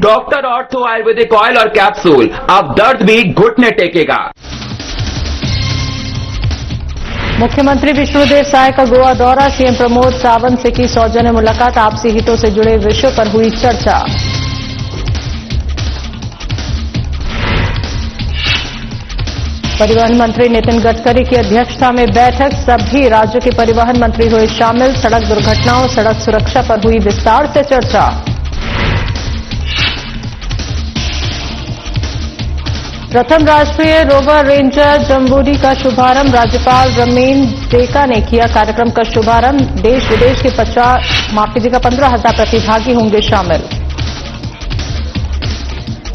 Doctor ortho Ayurvedic oil और capsule, अब दर्द भी घुटने टेकेगा। मुख्यमंत्री विष्णुदेव साय का गोवा दौरा, सीएम प्रमोद सावंत से की सौजन्य मुलाकात, आपसी हितों से जुड़े विषयों पर हुई चर्चा। परिवहन मंत्री नितिन गडकरी की अध्यक्षता में बैठक, सभी राज्यों के परिवहन मंत्री हुए शामिल, सड़क दुर्घटनाओं, सड़क सुरक्षा पर हुई विस्तार से चर्चा। प्रथम राष्ट्रीय रोवर रेंजर जम्बूरी का शुभारंभ, राज्यपाल रमेन डेका ने किया कार्यक्रम का शुभारंभ। देश विदेश के 15,000 प्रतिभागी होंगे शामिल।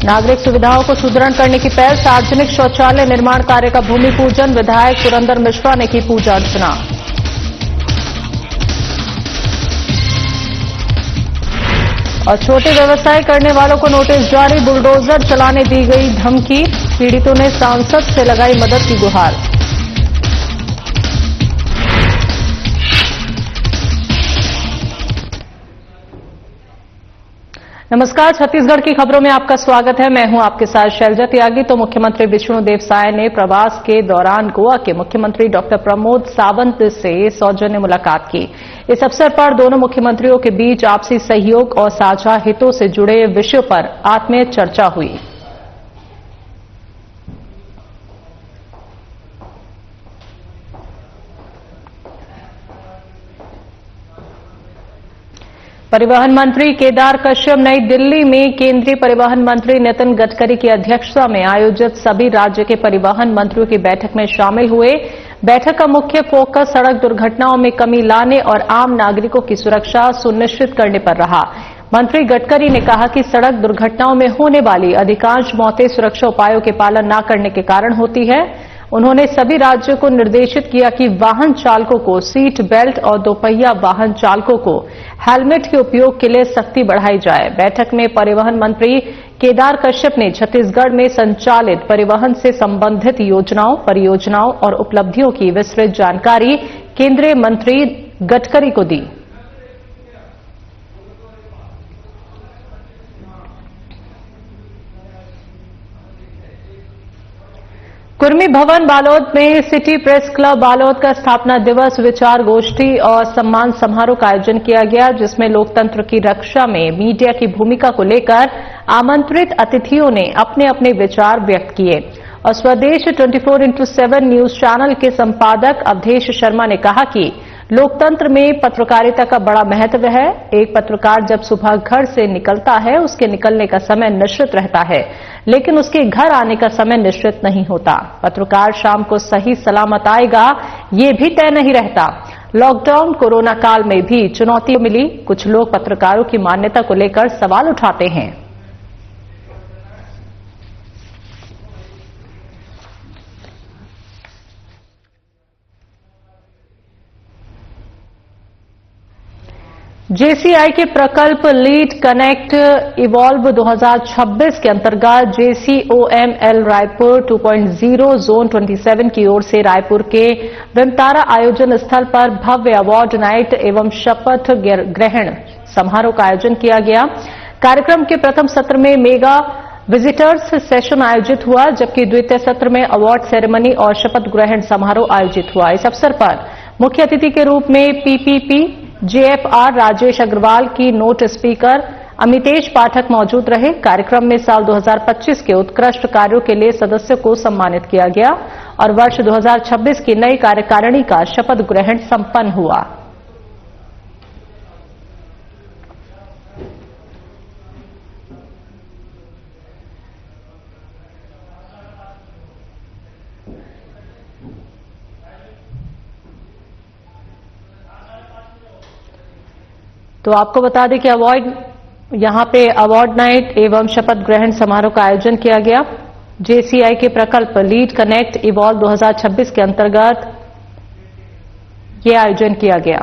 नागरिक सुविधाओं को सुदृढ़ करने की पहल, सार्वजनिक शौचालय निर्माण कार्य का भूमि पूजन, विधायक पुरंदर मिश्रा ने की पूजा अर्चना। और छोटे व्यवसाय करने वालों को नोटिस जारी, बुलडोजर चलाने दी गई धमकी, पीड़ितों ने सांसद से लगाई मदद की गुहार। नमस्कार, छत्तीसगढ़ की खबरों में आपका स्वागत है। मैं हूं आपके साथ शैलजा त्यागी। तो मुख्यमंत्री विष्णुदेव साय ने प्रवास के दौरान गोवा के मुख्यमंत्री डॉक्टर प्रमोद सावंत से सौजन्य मुलाकात की। इस अवसर पर दोनों मुख्यमंत्रियों के बीच आपसी सहयोग और साझा हितों से जुड़े विषयों पर आत्मीय चर्चा हुई। परिवहन मंत्री केदार कश्यप नई दिल्ली में केंद्रीय परिवहन मंत्री नितिन गडकरी की अध्यक्षता में आयोजित सभी राज्य के परिवहन मंत्रियों की बैठक में शामिल हुए। बैठक का मुख्य फोकस सड़क दुर्घटनाओं में कमी लाने और आम नागरिकों की सुरक्षा सुनिश्चित करने पर रहा। मंत्री गडकरी ने कहा कि सड़क दुर्घटनाओं में होने वाली अधिकांश मौतें सुरक्षा उपायों के पालन न करने के कारण होती है। उन्होंने सभी राज्यों को निर्देशित किया कि वाहन चालकों को सीट बेल्ट और दोपहिया वाहन चालकों को हेलमेट के उपयोग के लिए सख्ती बढ़ाई जाए। बैठक में परिवहन मंत्री केदार कश्यप ने छत्तीसगढ़ में संचालित परिवहन से संबंधित योजनाओं, परियोजनाओं और उपलब्धियों की विस्तृत जानकारी केंद्रीय मंत्री गडकरी को दी। कुर्मी भवन बालोद में सिटी प्रेस क्लब बालोद का स्थापना दिवस, विचार गोष्ठी और सम्मान समारोह का आयोजन किया गया, जिसमें लोकतंत्र की रक्षा में मीडिया की भूमिका को लेकर आमंत्रित अतिथियों ने अपने अपने विचार व्यक्त किए। और स्वदेश 24x7 न्यूज चैनल के संपादक अवधेश शर्मा ने कहा कि लोकतंत्र में पत्रकारिता का बड़ा महत्व है। एक पत्रकार जब सुबह घर से निकलता है, उसके निकलने का समय निश्चित रहता है, लेकिन उसके घर आने का समय निश्चित नहीं होता। पत्रकार शाम को सही सलामत आएगा, ये भी तय नहीं रहता। लॉकडाउन कोरोना काल में भी चुनौती मिली। कुछ लोग पत्रकारों की मान्यता को लेकर सवाल उठाते हैं। जेसीआई के प्रकल्प लीड कनेक्ट इवॉल्व 2026 के अंतर्गत जेसीओएमएल रायपुर 2.0 जोन 27 की ओर से रायपुर के विमतारा आयोजन स्थल पर भव्य अवार्ड नाइट एवं शपथ ग्रहण समारोह का आयोजन किया गया। कार्यक्रम के प्रथम सत्र में मेगा विजिटर्स सेशन आयोजित हुआ, जबकि द्वितीय सत्र में अवार्ड सेरेमनी और शपथ ग्रहण समारोह आयोजित हुआ। इस अवसर पर मुख्य अतिथि के रूप में पीपीपी जेएफआर राजेश अग्रवाल की नोट स्पीकर अमितेश पाठक मौजूद रहे। कार्यक्रम में साल 2025 के उत्कृष्ट कार्यों के लिए सदस्यों को सम्मानित किया गया और वर्ष 2026 की नई कार्यकारिणी का शपथ ग्रहण संपन्न हुआ। तो आपको बता दें कि यहां पे अवार्ड नाइट एवं शपथ ग्रहण समारोह का आयोजन किया गया। जेसीआई के प्रकल्प लीड कनेक्ट इवॉल्व 2026 के अंतर्गत यह आयोजन किया गया।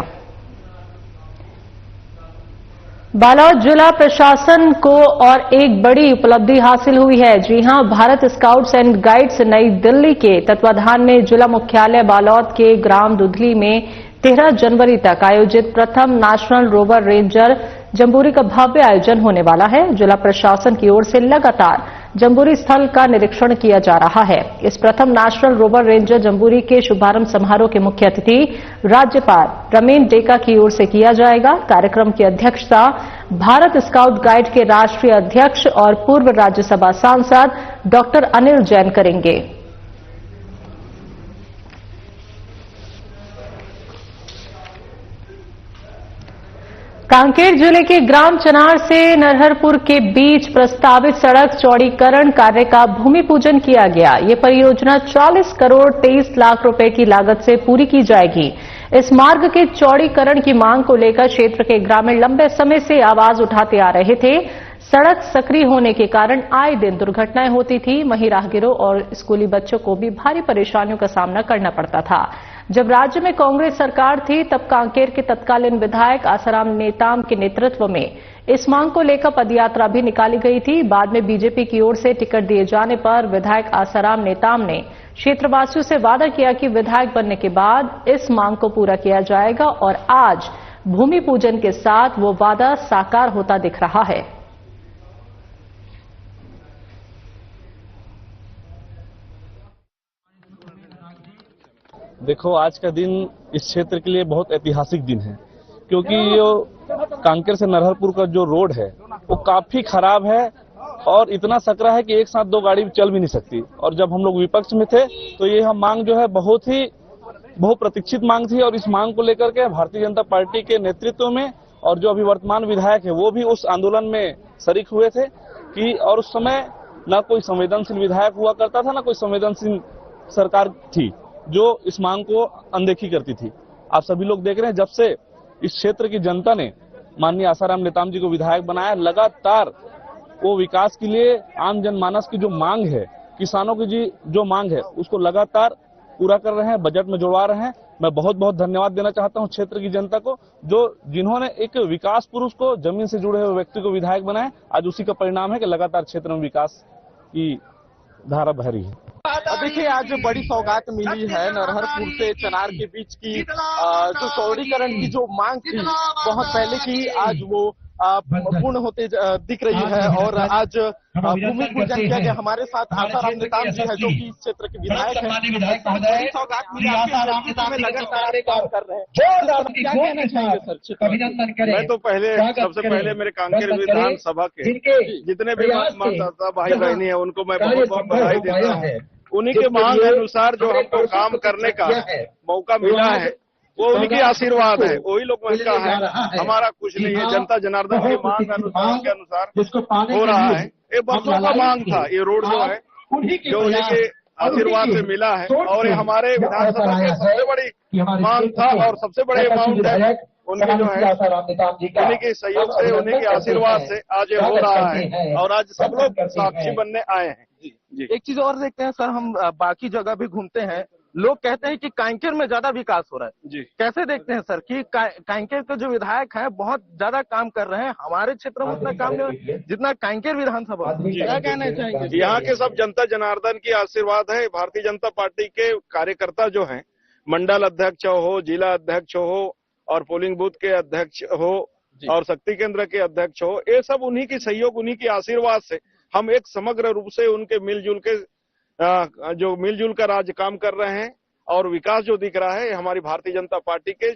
बालोद जिला प्रशासन को और एक बड़ी उपलब्धि हासिल हुई है। जी हां, भारत स्काउट्स एंड गाइड्स नई दिल्ली के तत्वाधान में जिला मुख्यालय बालोद के ग्राम दुधली में 13 जनवरी तक आयोजित प्रथम नेशनल रोवर रेंजर जम्बूरी का भव्य आयोजन होने वाला है। जिला प्रशासन की ओर से लगातार जम्बूरी स्थल का निरीक्षण किया जा रहा है। इस प्रथम नेशनल रोवर रेंजर जम्बूरी के शुभारंभ समारोह के मुख्य अतिथि राज्यपाल रमेन डेका की ओर से किया जाएगा। कार्यक्रम की अध्यक्षता भारत स्काउट गाइड के राष्ट्रीय अध्यक्ष और पूर्व राज्यसभा सांसद डॉक्टर अनिल जैन करेंगे। कांकेर जिले के ग्राम चनार से नरहरपुर के बीच प्रस्तावित सड़क चौड़ीकरण कार्य का भूमि पूजन किया गया। ये परियोजना 40 करोड़ 23 लाख रुपए की लागत से पूरी की जाएगी। इस मार्ग के चौड़ीकरण की मांग को लेकर क्षेत्र के ग्रामीण लंबे समय से आवाज उठाते आ रहे थे। सड़क सक्रिय होने के कारण आए दिन दुर्घटनाएं होती थी। वहीं राहगीरों और स्कूली बच्चों को भी भारी परेशानियों का सामना करना पड़ता था। जब राज्य में कांग्रेस सरकार थी तब कांकेर के तत्कालीन विधायक आसाराम नेताम के नेतृत्व में इस मांग को लेकर पदयात्रा भी निकाली गई थी। बाद में बीजेपी की ओर से टिकट दिए जाने पर विधायक आसाराम नेताम ने क्षेत्रवासियों से वादा किया कि विधायक बनने के बाद इस मांग को पूरा किया जाएगा और आज भूमि पूजन के साथ वो वादा साकार होता दिख रहा है। देखो, आज का दिन इस क्षेत्र के लिए बहुत ऐतिहासिक दिन है, क्योंकि जो कांकेर से नरहरपुर का जो रोड है वो काफी खराब है और इतना सकरा है कि एक साथ दो गाड़ी चल भी नहीं सकती। और जब हम लोग विपक्ष में थे तो ये हम मांग जो है बहुत प्रतीक्षित मांग थी और इस मांग को लेकर के भारतीय जनता पार्टी के नेतृत्व में और जो अभी वर्तमान विधायक है वो भी उस आंदोलन में शरीक हुए थे कि और उस समय न कोई संवेदनशील विधायक हुआ करता था, न कोई संवेदनशील सरकार थी जो इस मांग को अनदेखी करती थी। आप सभी लोग देख रहे हैं, जब से इस क्षेत्र की जनता ने माननीय आसाराम नेताम जी को विधायक बनाया, लगातार वो विकास के लिए आम जनमानस की जो मांग है, किसानों की जो मांग है, उसको लगातार पूरा कर रहे हैं, बजट में जुड़वा रहे हैं। मैं बहुत बहुत धन्यवाद देना चाहता हूं क्षेत्र की जनता को, जिन्होंने एक विकास पुरुष को, जमीन से जुड़े हुए व्यक्ति को विधायक बनाया। आज उसी का परिणाम है कि लगातार क्षेत्र में विकास की धारा बह रही है। देखिए, आज बड़ी सौगात मिली है नरहरपुर से चनार के बीच की जो चौड़ीकरण की जो मांग थी बहुत पहले की, आज वो पूर्ण होते दिख रही है और आज भूमि पूजन किया गया। हमारे साथ आसाराम नेताम जी है जो कि इस क्षेत्र के विधायक हैं। बड़ी सौगात मिली, लगातार काम कर रहे हैं। क्या कहना चाहेंगे सर? मैं तो सबसे पहले मेरे कांकेर विधानसभा के जितने भी मतदाता भाई बहनी है उनको मैं बहुत बहुत बधाई देता हूँ। उन्हीं के मांग अनुसार जो हमको काम करने का मौका मिला है वो उनकी आशीर्वाद है, वही लोग का है, हमारा कुछ नहीं है। जनता जनार्दन की मांग के अनुसार हो रहा है। ये बरसों का मांग था, ये रोड जो है जो उन्हीं के आशीर्वाद से मिला है और ये हमारे विधानसभा की सबसे बड़ी मांग था और सबसे बड़े अमाउंट है उनके जो है उन्हीं के सहयोग से, उन्हीं के आशीर्वाद से आज ये हो रहा है और आज सब लोग साक्षी बनने आए हैं। जी। एक चीज और देखते हैं सर, हम बाकी जगह भी घूमते हैं, लोग कहते हैं कि कांकेर में ज्यादा विकास हो रहा है। जी, कैसे देखते हैं सर कि कांकेर के जो विधायक हैं बहुत ज्यादा काम कर रहे हैं, हमारे क्षेत्र में उतना काम नहीं जितना कांकेर विधानसभा। क्या कहना चाहेंगे? यहाँ के सब जनता जनार्दन की आशीर्वाद है। भारतीय जनता पार्टी के कार्यकर्ता जो हैं, मंडल अध्यक्ष हो, जिला अध्यक्ष हो और पोलिंग बूथ के अध्यक्ष हो और शक्ति केंद्र के अध्यक्ष हो, ये सब उन्हीं की सहयोग, उन्हीं की आशीर्वाद से हम एक समग्र रूप से उनके मिलजुल कर आज काम कर रहे हैं और विकास जो दिख रहा है हमारी भारतीय जनता पार्टी के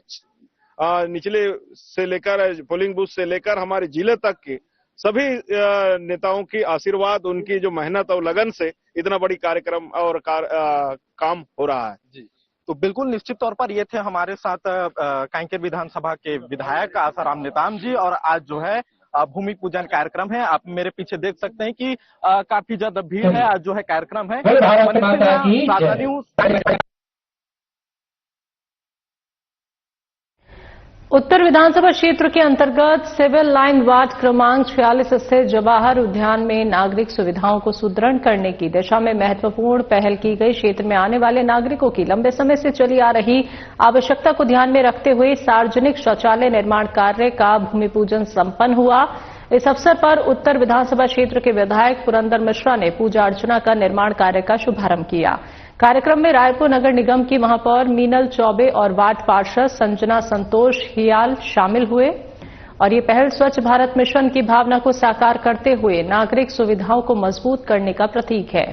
निचले से लेकर पोलिंग बूथ से लेकर हमारे जिले तक के सभी नेताओं की आशीर्वाद, उनकी जो मेहनत और लगन से इतना बड़ी कार्यक्रम और काम हो रहा है। जी, तो बिल्कुल निश्चित तौर पर ये थे हमारे साथ कांकेर विधानसभा के विधायक आसाराम नेताम जी और आज जो है भूमि पूजन कार्यक्रम है। आप मेरे पीछे देख सकते हैं कि काफी ज्यादा भीड़ है, आज जो है कार्यक्रम है। उत्तर विधानसभा क्षेत्र के अंतर्गत सिविल लाइन वार्ड क्रमांक 46 स्थित जवाहर उद्यान में नागरिक सुविधाओं को सुदृढ़ करने की दिशा में महत्वपूर्ण पहल की गई। क्षेत्र में आने वाले नागरिकों की लंबे समय से चली आ रही आवश्यकता को ध्यान में रखते हुए सार्वजनिक शौचालय निर्माण कार्य का भूमि पूजन संपन्न हुआ। इस अवसर पर उत्तर विधानसभा क्षेत्र के विधायक पुरंदर मिश्रा ने पूजा अर्चना कर निर्माण कार्य का शुभारंभ किया। कार्यक्रम में रायपुर नगर निगम की महापौर मीनल चौबे और वार्ड पार्षद संजना संतोष हियाल शामिल हुए और ये पहल स्वच्छ भारत मिशन की भावना को साकार करते हुए नागरिक सुविधाओं को मजबूत करने का प्रतीक है।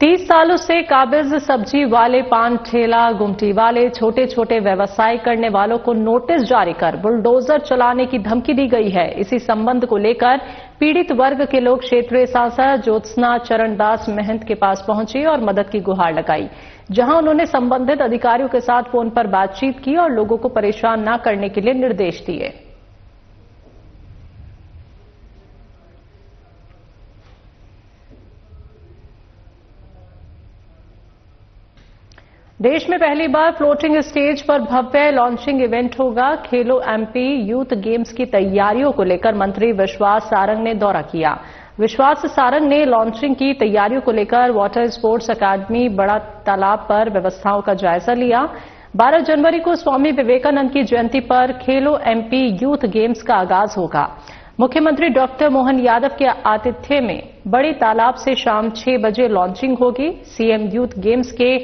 तीस सालों से काबिज सब्जी वाले, पान ठेला, गुमटी वाले, छोटे छोटे व्यवसाय करने वालों को नोटिस जारी कर बुलडोजर चलाने की धमकी दी गई है। इसी संबंध को लेकर पीड़ित वर्ग के लोग क्षेत्रीय सांसद ज्योत्सना चरणदास महंत के पास पहुंचे और मदद की गुहार लगाई, जहां उन्होंने संबंधित अधिकारियों के साथ फोन पर बातचीत की और लोगों को परेशान न करने के लिए निर्देश दिए। देश में पहली बार फ्लोटिंग स्टेज पर भव्य लॉन्चिंग इवेंट होगा। खेलो एमपी यूथ गेम्स की तैयारियों को लेकर मंत्री विश्वास सारंग ने दौरा किया। विश्वास सारंग ने लॉन्चिंग की तैयारियों को लेकर वाटर स्पोर्ट्स अकादमी बड़ा तालाब पर व्यवस्थाओं का जायजा लिया। 12 जनवरी को स्वामी विवेकानंद की जयंती पर खेलो एमपी यूथ गेम्स का आगाज होगा। मुख्यमंत्री डॉक्टर मोहन यादव के आतिथ्य में बड़े तालाब से शाम 6 बजे लॉन्चिंग होगी। सीएम यूथ गेम्स के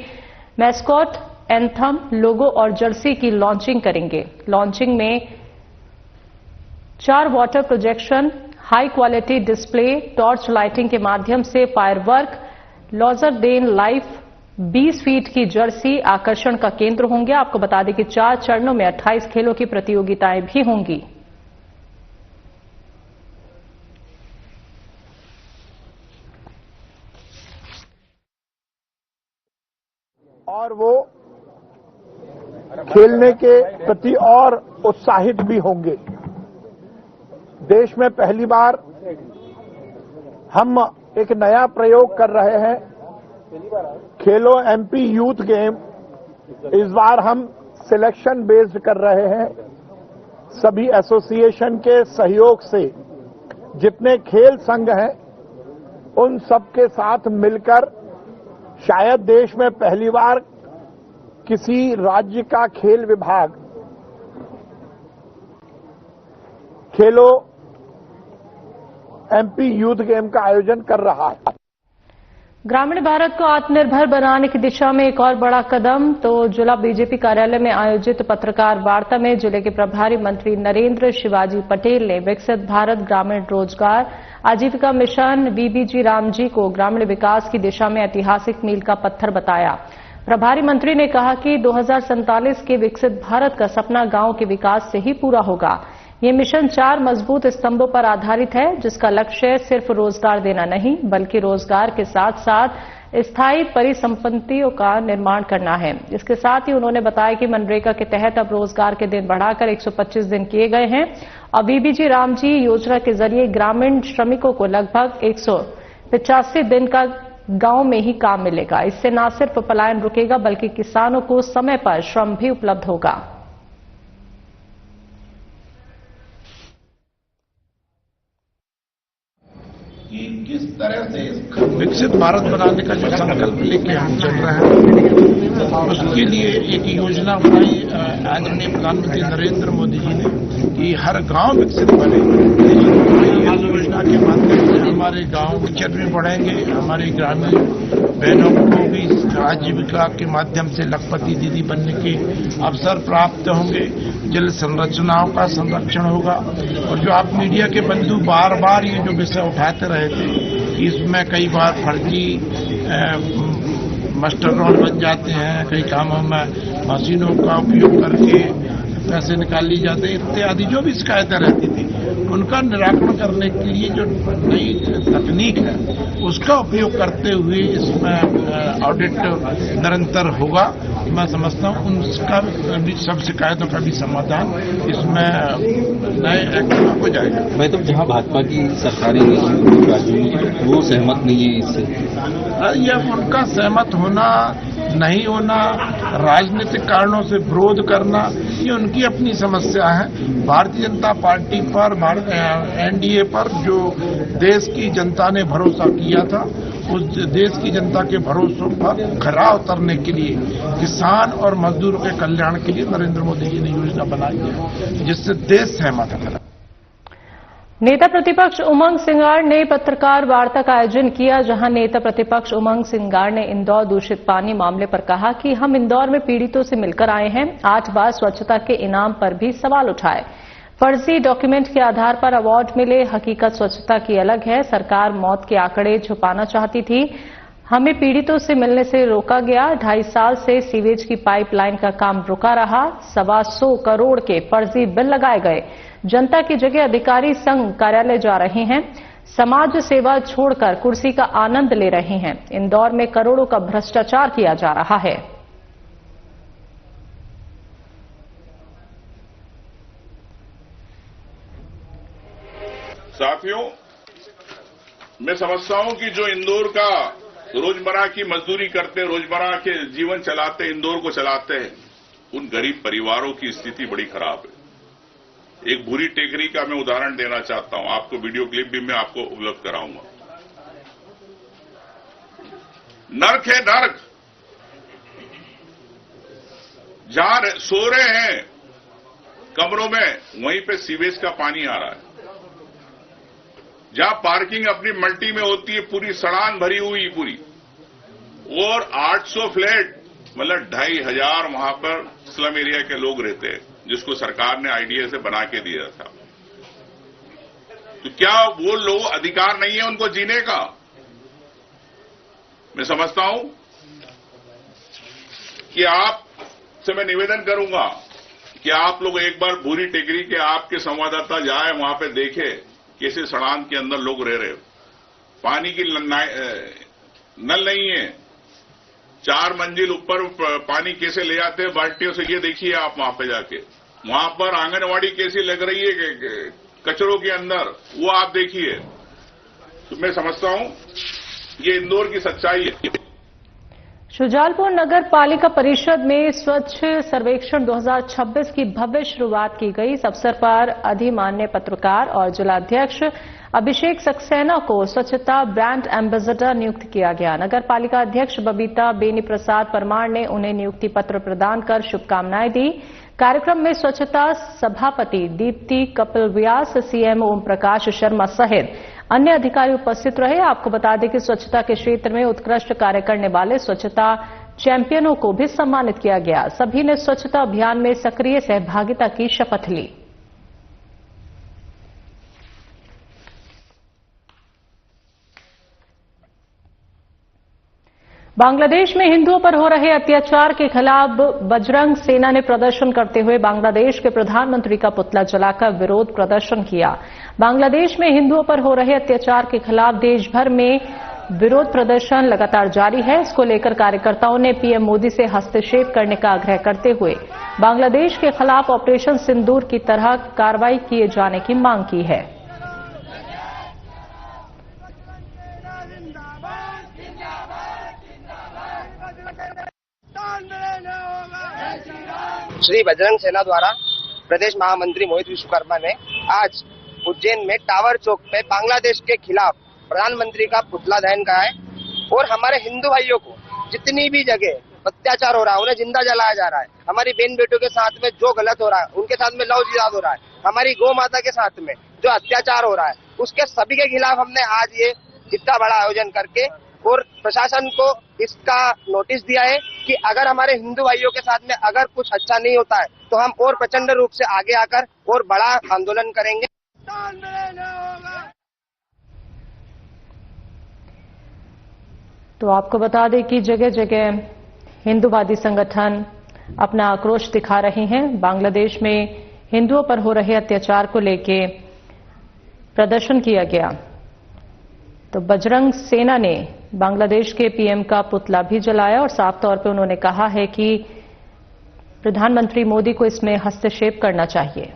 मैस्कॉट, एंथम, लोगो और जर्सी की लॉन्चिंग करेंगे। लॉन्चिंग में 4 water projection, high quality display, torch lighting के माध्यम से फायरवर्क, लॉजरडेन लाइफ, 20 फीट की जर्सी आकर्षण का केंद्र होंगे। आपको बता दें कि 4 चरणों में 28 खेलों की प्रतियोगिताएं भी होंगी। और वो खेलने के प्रति और उत्साहित भी होंगे। देश में पहली बार हम एक नया प्रयोग कर रहे हैं, खेलो एमपी यूथ गेम। इस बार हम सिलेक्शन बेस्ड कर रहे हैं। सभी एसोसिएशन के सहयोग से जितने खेल संघ हैं उन सबके साथ मिलकर शायद देश में पहली बार किसी राज्य का खेल विभाग खेलो एमपी यूथ गेम का आयोजन कर रहा है। ग्रामीण भारत को आत्मनिर्भर बनाने की दिशा में एक और बड़ा कदम। तो जिला बीजेपी कार्यालय में आयोजित पत्रकार वार्ता में जिले के प्रभारी मंत्री नरेंद्र शिवाजी पटेल ने विकसित भारत ग्रामीण रोजगार आजीविका मिशन वीबीजी रामजी को ग्रामीण विकास की दिशा में ऐतिहासिक मील का पत्थर बताया। प्रभारी मंत्री ने कहा कि 2047 के विकसित भारत का सपना गांव के विकास से ही पूरा होगा। ये मिशन 4 मजबूत स्तंभों पर आधारित है, जिसका लक्ष्य सिर्फ रोजगार देना नहीं बल्कि रोजगार के साथ साथ स्थायी परिसंपत्तियों का निर्माण करना है। इसके साथ ही उन्होंने बताया कि मनरेगा के तहत अब रोजगार के दिन बढ़ाकर 125 दिन किए गए हैं और वीबीजी रामजी योजना के जरिए ग्रामीण श्रमिकों को लगभग 185 दिन का गांव में ही काम मिलेगा। इससे न सिर्फ पलायन रुकेगा बल्कि किसानों को समय पर श्रम भी उपलब्ध होगा। कि किस तरह से विकसित भारत बनाने का जो संकल्प लेके हम चल रहे हैं, उसके लिए एक योजना बनाई आदरणीय प्रधानमंत्री नरेंद्र मोदी जी ने कि हर गांव विकसित बने। इस योजना के माध्यम से हमारे गांव विकसित भी बढ़ेंगे, हमारी ग्रामीण बहनों को भी आजीविका के माध्यम से लखपति दीदी बनने के अवसर प्राप्त होंगे, जल संरचनाओं का संरक्षण होगा। और जो आप मीडिया के बंधु बार बार ये जो विषय उठाते रहे थे, इसमें कई बार फर्जी मास्टर रोल बन जाते हैं, कई कामों में मशीनों का उपयोग करके पैसे निकाल ली जाते हैं इत्यादि जो भी शिकायतें रहती थी, उनका निराकरण करने के लिए जो नई तकनीक है उसका उपयोग करते हुए इसमें ऑडिट निरंतर होगा। मैं समझता हूँ उनका भी सब शिकायतों का भी समाधान इसमें नए एक्ट में हो जाएगा। मैं तो जहाँ भाजपा की सरकारी राज्यों में वो सहमत नहीं है इससे, यह उनका सहमत होना नहीं होना, राजनीतिक कारणों से विरोध करना, ये उनकी अपनी समस्या है। भारतीय जनता पार्टी पर, एनडीए पर जो देश की जनता ने भरोसा किया था उस देश की जनता के भरोसों पर खरा उतरने के लिए किसान और मजदूरों के कल्याण के लिए नरेंद्र मोदी जी ने योजना बनाई है, जिससे देश सहमत है। नेता प्रतिपक्ष उमंग सिंगार ने पत्रकार वार्ता का आयोजन किया, जहां नेता प्रतिपक्ष उमंग सिंगार ने इंदौर दूषित पानी मामले पर कहा कि हम इंदौर में पीड़ितों से मिलकर आए हैं। 8 बार स्वच्छता के इनाम पर भी सवाल उठाए। फर्जी डॉक्यूमेंट के आधार पर अवार्ड मिले, हकीकत स्वच्छता की अलग है। सरकार मौत के आंकड़े छुपाना चाहती थी, हमें पीड़ितों से मिलने से रोका गया। 2.5 साल से सीवेज की पाइपलाइन का काम रुका रहा। 125 करोड़ के फर्जी बिल लगाए गए। जनता की जगह अधिकारी संघ कार्यालय जा रहे हैं, समाज सेवा छोड़कर कुर्सी का आनंद ले रहे हैं। इंदौर में करोड़ों का भ्रष्टाचार किया जा रहा है। साथियों, मैं समझता हूं कि जो इंदौर का रोजमर्रा की मजदूरी करते, रोजमर्रा के जीवन चलाते, इंदौर को चलाते हैं, उन गरीब परिवारों की स्थिति बड़ी खराब है। एक भूरी टेकरी का मैं उदाहरण देना चाहता हूं, आपको वीडियो क्लिप भी मैं आपको उपलब्ध कराऊंगा। नर्क है, नर्क। जहां सो रहे हैं कमरों में, वहीं पे सीवेज का पानी आ रहा है। जहां पार्किंग अपनी मल्टी में होती है, पूरी सड़ान भरी हुई पूरी, और 800 फ्लैट, मतलब 2500 वहां पर स्लम एरिया के लोग रहते हैं, जिसको सरकार ने आईडीए से बना के दिया था। तो क्या वो लोग अधिकार नहीं है उनको जीने का? मैं समझता हूं कि आप से मैं निवेदन करूंगा कि आप लोग एक बार भूरी टेकरी के आपके संवाददाता जाए, वहां पे देखे कैसे सड़ान के अंदर लोग रह रहे हो। पानी की नल नहीं है, 4 मंजिल ऊपर पानी कैसे ले आते हैं बाल्टियों से, ये देखिए आप वहां पे जाके। वहां पर आंगनवाड़ी कैसी लग रही है कचरों के अंदर, वो आप देखिए। तो मैं समझता हूं ये इंदौर की सच्चाई है। शुजालपुर नगर पालिका परिषद में स्वच्छ सर्वेक्षण 2026 की भव्य शुरुआत की गई। इस अवसर पर अधिमान्य पत्रकार और जिलाध्यक्ष अभिषेक सक्सेना को स्वच्छता ब्रांड एम्बेसडर नियुक्त किया गया। नगर पालिका अध्यक्ष बबीता बेनी प्रसाद परमार ने उन्हें नियुक्ति पत्र प्रदान कर शुभकामनाएं दी। कार्यक्रम में स्वच्छता सभापति दीप्ति कपिल व्यास, सीएम ओम प्रकाश शर्मा सहित अन्य अधिकारी उपस्थित रहे। आपको बता दें कि स्वच्छता के क्षेत्र में उत्कृष्ट कार्य करने वाले स्वच्छता चैंपियनों को भी सम्मानित किया गया। सभी ने स्वच्छता अभियान में सक्रिय सहभागिता की शपथ ली। बांग्लादेश में हिंदुओं पर हो रहे अत्याचार के खिलाफ बजरंग सेना ने प्रदर्शन करते हुए बांग्लादेश के प्रधानमंत्री का पुतला जलाकर विरोध प्रदर्शन किया। बांग्लादेश में हिंदुओं पर हो रहे अत्याचार के खिलाफ देश भर में विरोध प्रदर्शन लगातार जारी है। इसको लेकर कार्यकर्ताओं ने पीएम मोदी से हस्तक्षेप करने का आग्रह करते हुए बांग्लादेश के खिलाफ ऑपरेशन सिंदूर की तरह कार्रवाई किए जाने की मांग की है। श्री बजरंग सेना द्वारा प्रदेश महामंत्री मोहित विश्वकर्मा ने आज उज्जैन में टावर चौक पे बांग्लादेश के खिलाफ प्रधानमंत्री का पुतला दहन करा है और हमारे हिंदू भाइयों को जितनी भी जगह अत्याचार हो रहा है उन्हें जिंदा जलाया जा रहा है। हमारी बहन बेटों के साथ में जो गलत हो रहा है उनके साथ में लव जिहाद हो रहा है, हमारी गौ माता के साथ में जो अत्याचार हो रहा है उसके सभी के खिलाफ हमने आज ये इतना बड़ा आयोजन करके और प्रशासन को इसका नोटिस दिया है कि अगर हमारे हिंदू भाइयों के साथ में अगर कुछ अच्छा नहीं होता है तो हम और प्रचंड रूप से आगे आकर और बड़ा आंदोलन करेंगे। तो आपको बता दें कि जगह जगह हिंदूवादी संगठन अपना आक्रोश दिखा रहे हैं। बांग्लादेश में हिंदुओं पर हो रहे अत्याचार को लेकर प्रदर्शन किया गया। तो बजरंग सेना ने बांग्लादेश के पीएम का पुतला भी जलाया और साफ तौर पर उन्होंने कहा है कि प्रधानमंत्री मोदी को इसमें हस्तक्षेप करना चाहिए।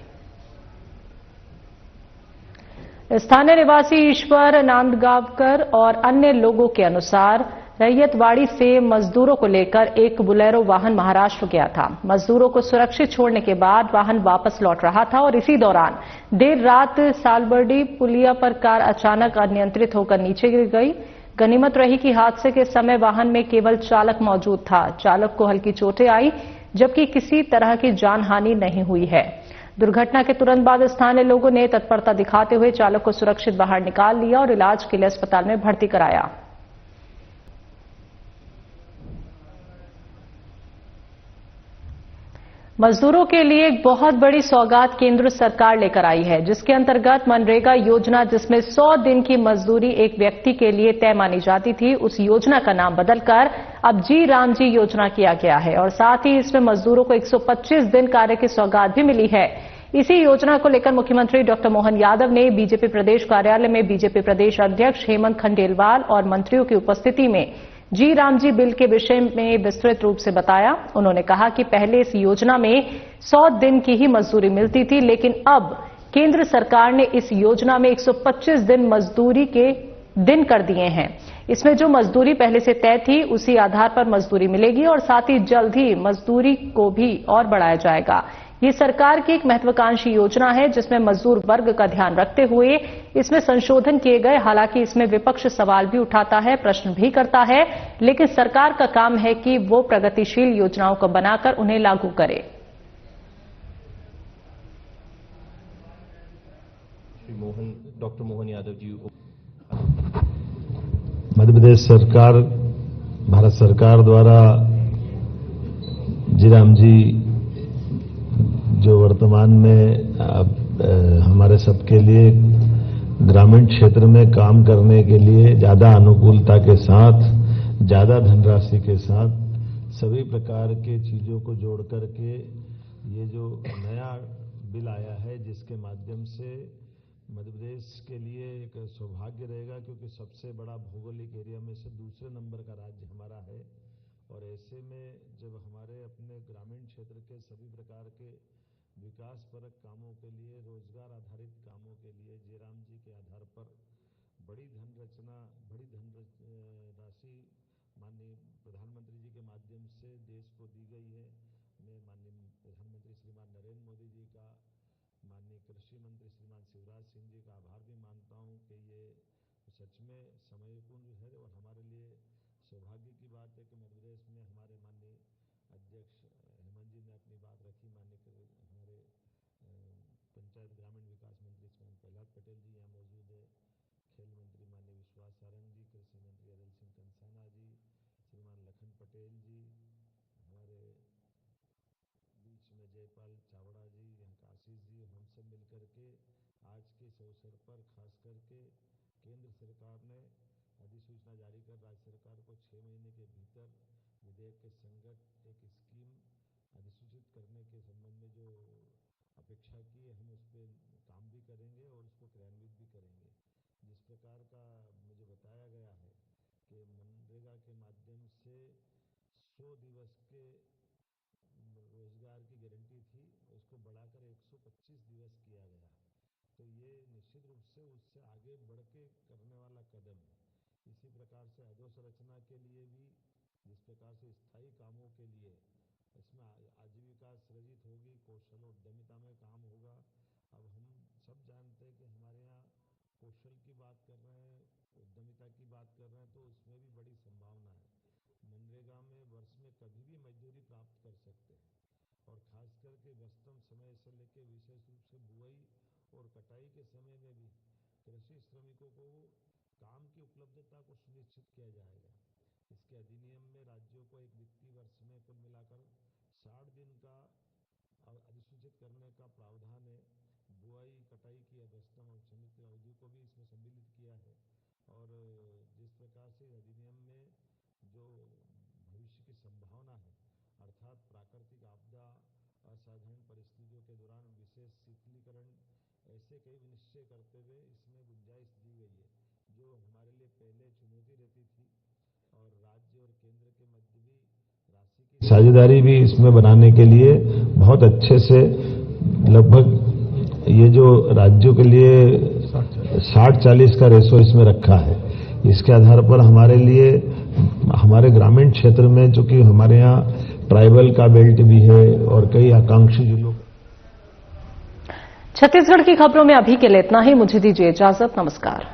स्थानीय निवासी ईश्वर नांदगांवकर और अन्य लोगों के अनुसार रैयतवाड़ी से मजदूरों को लेकर एक बुलेरो वाहन महाराष्ट्र गया था। मजदूरों को सुरक्षित छोड़ने के बाद वाहन वापस लौट रहा था और इसी दौरान देर रात सालबर्डी पुलिया पर कार अचानक अनियंत्रित होकर नीचे गिर गई। गनीमत रही कि हादसे के समय वाहन में केवल चालक मौजूद था। चालक को हल्की चोटें आई, जबकि किसी तरह की जानहानि नहीं हुई है। दुर्घटना के तुरंत बाद स्थानीय लोगों ने तत्परता दिखाते हुए चालक को सुरक्षित बाहर निकाल लिया और इलाज के लिए अस्पताल में भर्ती कराया। मजदूरों के लिए एक बहुत बड़ी सौगात केंद्र सरकार लेकर आई है, जिसके अंतर्गत मनरेगा योजना, जिसमें 100 दिन की मजदूरी एक व्यक्ति के लिए तय मानी जाती थी, उस योजना का नाम बदलकर अब जी राम जी योजना किया गया है और साथ ही इसमें मजदूरों को 125 दिन कार्य की सौगात भी मिली है। इसी योजना को लेकर मुख्यमंत्री डॉक्टर मोहन यादव ने बीजेपी प्रदेश कार्यालय में बीजेपी प्रदेश अध्यक्ष हेमंत खंडेलवाल और मंत्रियों की उपस्थिति में जी राम जी बिल के विषय में विस्तृत रूप से बताया। उन्होंने कहा कि पहले इस योजना में 100 दिन की ही मजदूरी मिलती थी, लेकिन अब केंद्र सरकार ने इस योजना में 125 दिन मजदूरी के दिन कर दिए हैं। इसमें जो मजदूरी पहले से तय थी उसी आधार पर मजदूरी मिलेगी और साथ ही जल्द ही मजदूरी को भी और बढ़ाया जाएगा। ये सरकार की एक महत्वाकांक्षी योजना है, जिसमें मजदूर वर्ग का ध्यान रखते हुए इसमें संशोधन किए गए। हालांकि इसमें विपक्ष सवाल भी उठाता है, प्रश्न भी करता है, लेकिन सरकार का काम है कि वो प्रगतिशील योजनाओं को बनाकर उन्हें लागू करे। डॉक्टर मोहन यादव जी। मध्य प्रदेश सरकार, भारत सरकार द्वारा जी राम जी जो वर्तमान में हमारे सबके लिए ग्रामीण क्षेत्र में काम करने के लिए ज्यादा अनुकूलता के साथ, ज्यादा धनराशि के साथ सभी प्रकार के चीजों को जोड़ करके ये जो नया बिल आया है, जिसके माध्यम से मध्य प्रदेश के लिए एक सौभाग्य रहेगा, क्योंकि सबसे बड़ा भौगोलिक एरिया में से दूसरे नंबर का राज्य हमारा है। और ऐसे में जब हमारे अपने ग्रामीण क्षेत्र के सभी प्रकार के विकासपरक कामों के लिए, रोजगार आधारित कामों के लिए जी राम जी के आधार पर बड़ी धनराशि माननीय प्रधानमंत्री जी के माध्यम से देश को दी गई है। मैं माननीय प्रधानमंत्री श्रीमान नरेंद्र मोदी जी का, माननीय कृषि मंत्री श्रीमान शिवराज सिंह जी का आभार भी मानता हूं कि ये सच में समयपूर्ण है और हमारे लिए सौभाग्य की बात है कि मध्य प्रदेश में हमारे माननीय अध्यक्ष हेमंत जी ने अपनी बात रखी। माननीय हमारे पंचायत ग्रामीण विकास मंत्री श्रीमान प्रहलाद पटेल जी यहाँ मौजूद है, खेल मंत्री माननीय विश्वास सारंग जी, कृषि मंत्री अनिल सिंह कंसाना जी, श्रीमान लखन पटेल जी, हमारे बीच में जयपाल चावड़ा जी, यहाँ का आशीष जी, हम सब मिलकर के आज के इस अवसर पर खास करके केंद्र सरकार ने अधिसूचना जारी कर राज्य सरकार को 6 महीने के भीतर विधेयक के संगत एक स्कीम अधिसूचित करने के संबंध में जो अपेक्षा की है, हम उस पर काम भी करेंगे और उसको क्रियान्वित भी करेंगे। जिस प्रकार का मुझे बताया गया है कि मनरेगा के माध्यम से 100 दिवस के रोजगार की गारंटी थी, उसको बढ़ाकर 125 दिवस किया गया है। तो ये निश्चित रूप से उससे आगे बढ़ के करने वाला कदम है। इसी प्रकार से अधोसंरचना के लिए भी, जिस प्रकार से स्थायी कामों के लिए इसमें आजीविका सृजित होगी, कौशल उद्यमिता में काम होगा। अब हम सब जानते हैं कि हमारे यहाँ कौशल की बात कर रहे हैं, उद्यमिता की बात कर रहे हैं, तो उसमें भी बड़ी संभावना है। मनरेगा में वर्ष में कभी भी मजदूरी प्राप्त कर सकते हैं और खास करके व्यस्तम समय से लेकर विशेष रूप से बुआई और कटाई के समय में भी कृषि श्रमिकों को काम की उपलब्धता को सुनिश्चित किया जाएगा। इसके अधिनियम में राज्यों को एक वित्तीय वर्ष में कुल मिलाकर 60 दिन का अधिसूचित करने का प्रावधान है। बुआई कटाई की व्यस्तम और सीमित अवधि को भी इसमें सम्मिलित किया है। और जिस प्रकार से अधिनियम में जो भविष्य की संभावना है, अर्थात प्राकृतिक आपदा, असाधारण परिस्थितियों के दौरान विशेष शीतलीकरण, ऐसे कई निश्चय करते हुए इसमें गुंजाइश दी गई है, जो हमारे लिए पहले चुनौती रहती थी। और राज्य और केंद्र के मध्य भी राशि की साझेदारी भी इसमें बनाने के लिए बहुत अच्छे से, लगभग ये जो राज्यों के लिए 60-40 का रेशो इसमें रखा है। इसके आधार पर हमारे लिए, हमारे ग्रामीण क्षेत्र में, चूंकि हमारे यहाँ ट्राइबल का बेल्ट भी है और कई आकांक्षी जिलों। छत्तीसगढ़ की खबरों में अभी के लिए इतना ही। मुझे दीजिए इजाजत। नमस्कार।